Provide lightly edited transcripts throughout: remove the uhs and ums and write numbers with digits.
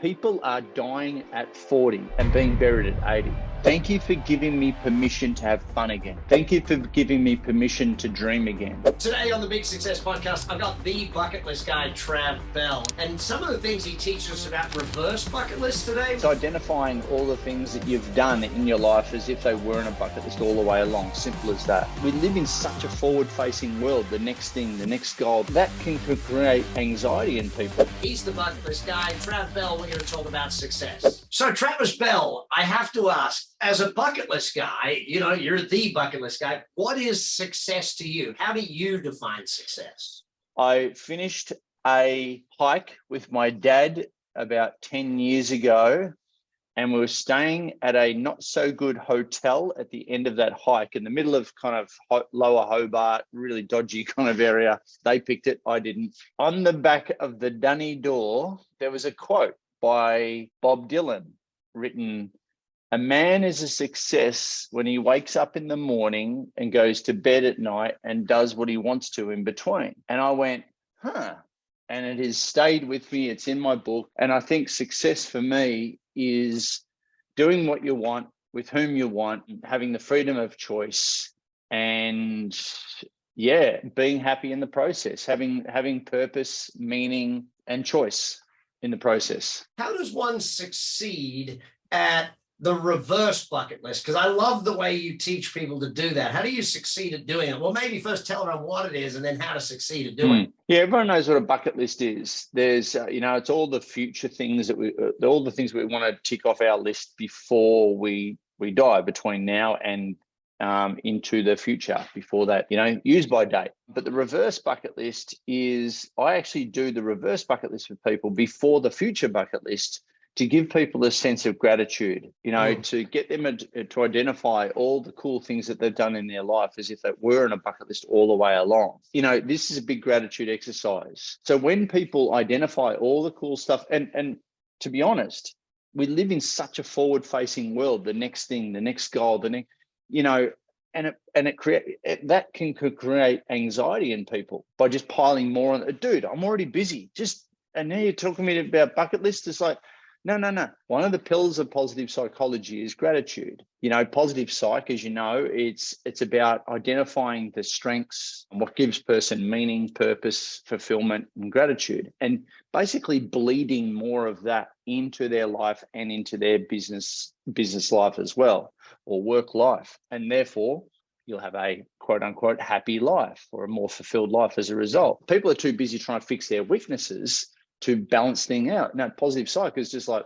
People are dying at 40 and being buried at 80. Thank you for giving me permission to have fun again. Thank you for giving me permission to dream again. Today on the Big Success Podcast, I've got the bucket list guy, Trav Bell. And some of the things he teaches us about reverse bucket lists today. It's identifying all the things that you've done in your life as if they weren't a bucket list all the way along. Simple as that. We live in such a forward-facing world. The next thing, the next goal, that can create anxiety in people. He's the bucket list guy. Trav Bell, we're going to talk about success. So Travis Bell, I have to ask, as a bucket list guy, you're the bucket list guy. What is success to you? How do you define success? I finished a hike with my dad about 10 years ago, and we were staying at a not so good hotel at the end of that hike in the middle of kind of lower Hobart, really dodgy kind of area. They picked it, I didn't. On the back of the dunny door, there was a quote by Bob Dylan written, "A man is a success when he wakes up in the morning and goes to bed at night and does what he wants to in between." And I went, and it has stayed with me. It's in my book. And I think success for me is doing what you want with whom you want, having the freedom of choice, and being happy in the process, having purpose, meaning, and choice in the process. How does one succeed at the reverse bucket list? Because I love the way you teach people to do that. How do you succeed at doing it? Well, maybe first tell them what it is and then how to succeed at doing it. Yeah, everyone knows what a bucket list is. There's, it's all the future things that all the things we want to tick off our list before we die, between now and into the future, before that, use by date. But the reverse bucket list is, I actually do the reverse bucket list with people before the future bucket list, to give people a sense of gratitude, to get them to identify all the cool things that they've done in their life as if they were on a bucket list all the way along. This is a big gratitude exercise. So when people identify all the cool stuff, and to be honest, we live in such a forward-facing world, the next thing, the next goal, the next, that can create anxiety in people by just piling more on. Dude, I'm already busy. And now you're talking to me about bucket lists. It's like, no. One of the pillars of positive psychology is gratitude. Positive psych, as you know, it's about identifying the strengths and what gives person meaning, purpose, fulfillment, and gratitude, and basically bleeding more of that into their life and into their business life as well, or work life. And therefore, you'll have a quote unquote happy life or a more fulfilled life as a result. People are too busy trying to fix their weaknesses to balance things out. No, positive psych is just like,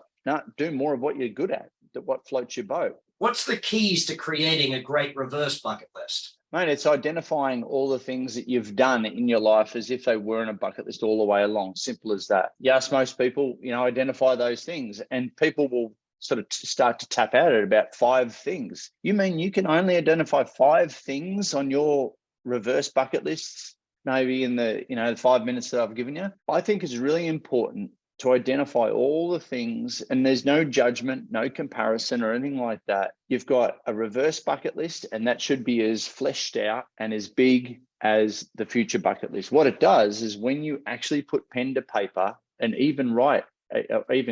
do more of what you're good at, what floats your boat. What's the keys to creating a great reverse bucket list? Mate, it's identifying all the things that you've done in your life as if they weren't a bucket list all the way along. Simple as that. Yes, most people, identify those things, and people will sort of start to tap out at about 5 things. You mean you can only identify 5 things on your reverse bucket lists? Maybe in the 5 minutes that I've given you. I think it's really important to identify all the things, and there's no judgment, no comparison or anything like that. You've got a reverse bucket list, and that should be as fleshed out and as big as the future bucket list. What it does is when you actually put pen to paper and even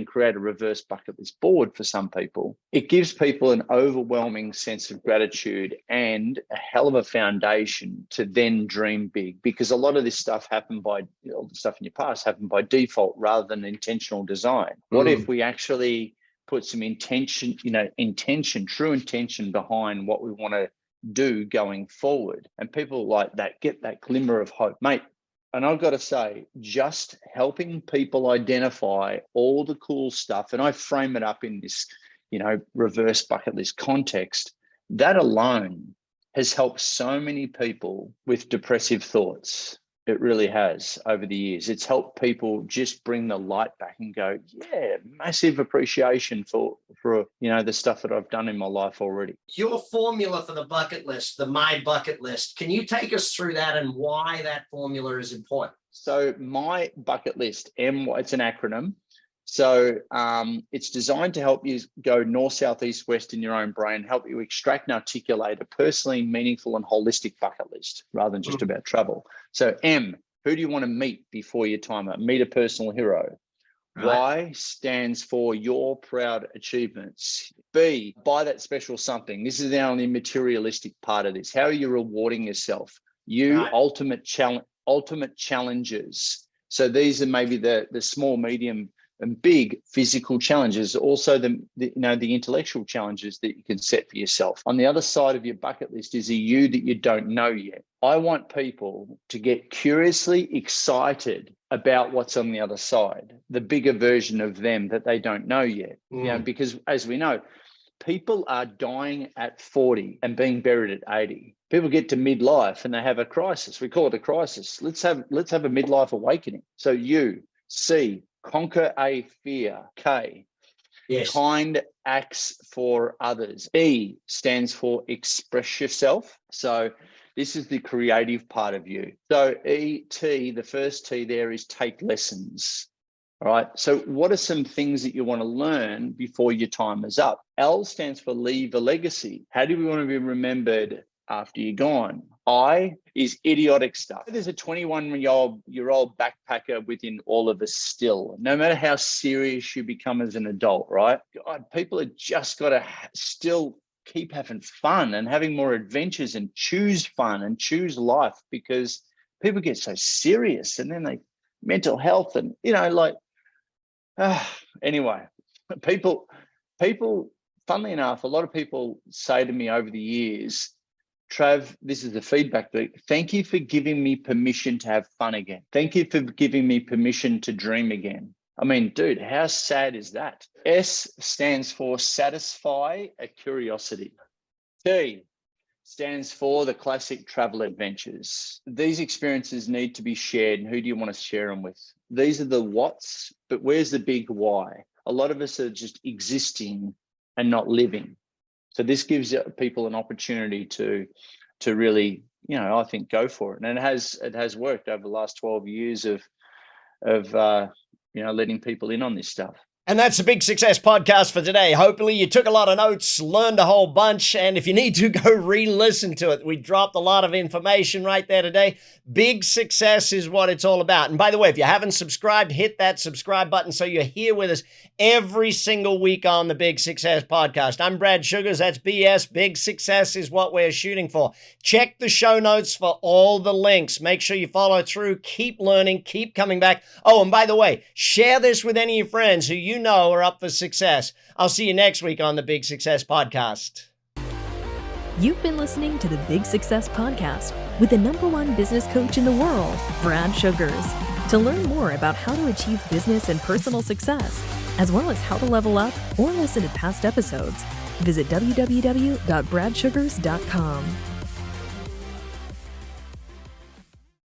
create a reverse bucket list board for some people, it gives people an overwhelming sense of gratitude and a hell of a foundation to then dream big, because a lot of this stuff all the stuff in your past happened by default rather than intentional design. What if we actually put some intention, true intention behind what we want to do going forward? And people like that get that glimmer of hope, mate. And I've got to say, just helping people identify all the cool stuff, and I frame it up in this, reverse bucket list context, that alone has helped so many people with depressive thoughts. It really has over the years. It's helped people just bring the light back and go, massive appreciation for the stuff that I've done in my life already. Your formula for the bucket list, the My Bucket List, can you take us through that and why that formula is important? So My Bucket List, it's an acronym. So it's designed to help you go north, south, east, west in your own brain, help you extract and articulate a personally meaningful and holistic bucket list rather than just about travel. So M, who do you want to meet before your time up? Meet a personal hero. Y stands for your proud achievements. B, buy that special something. This is the only materialistic part of this. How are you rewarding yourself? U, ultimate challenges. So these are maybe the small, medium, and big physical challenges. Also the intellectual challenges that you can set for yourself. On the other side of your bucket list is a you that you don't know yet. I want people to get curiously excited about what's on the other side, the bigger version of them that they don't know yet. Because as we know, people are dying at 40 and being buried at 80. People get to midlife and they have a crisis. We call it a crisis. Let's have a midlife awakening. So you, C, conquer a fear. K, kind acts for others. E stands for express yourself. So this is the creative part of you. So E-T, the first T there is take lessons. All right. So what are some things that you want to learn before your time is up? L stands for leave a legacy. How do we want to be remembered after you're gone? I is idiotic stuff. There's a 21-year-old backpacker within all of us still, no matter how serious you become as an adult, right? God, people are just got to still keep having fun and having more adventures and choose fun and choose life, because people get so serious and then they mental health and, anyway, people, funnily enough, a lot of people say to me over the years, Trav, this is the feedback. Thank you for giving me permission to have fun again. Thank you for giving me permission to dream again. I mean, dude, how sad is that? S stands for satisfy a curiosity. T stands for the classic travel adventures. These experiences need to be shared. And who do you want to share them with? These are the whats, but where's the big why? A lot of us are just existing and not living. So this gives people an opportunity to really, I think, go for it. And it has worked over the last 12 years of letting people in on this stuff. And that's the Big Success Podcast for today. Hopefully you took a lot of notes, learned a whole bunch, and if you need to, go re-listen to it. We dropped a lot of information right there today. Big success is what it's all about. And by the way, if you haven't subscribed, hit that subscribe button so you're here with us every single week on the Big Success Podcast. I'm Brad Sugars. That's BS. Big success is what we're shooting for. Check the show notes for all the links. Make sure you follow through. Keep learning. Keep coming back. Oh, and by the way, share this with any of your friends who you know are up for success. I'll see you next week on the Big Success Podcast. You've been listening to the Big Success Podcast with the #1 business coach in the world, Brad Sugars. To learn more about how to achieve business and personal success, as well as how to level up or listen to past episodes, visit www.bradsugars.com.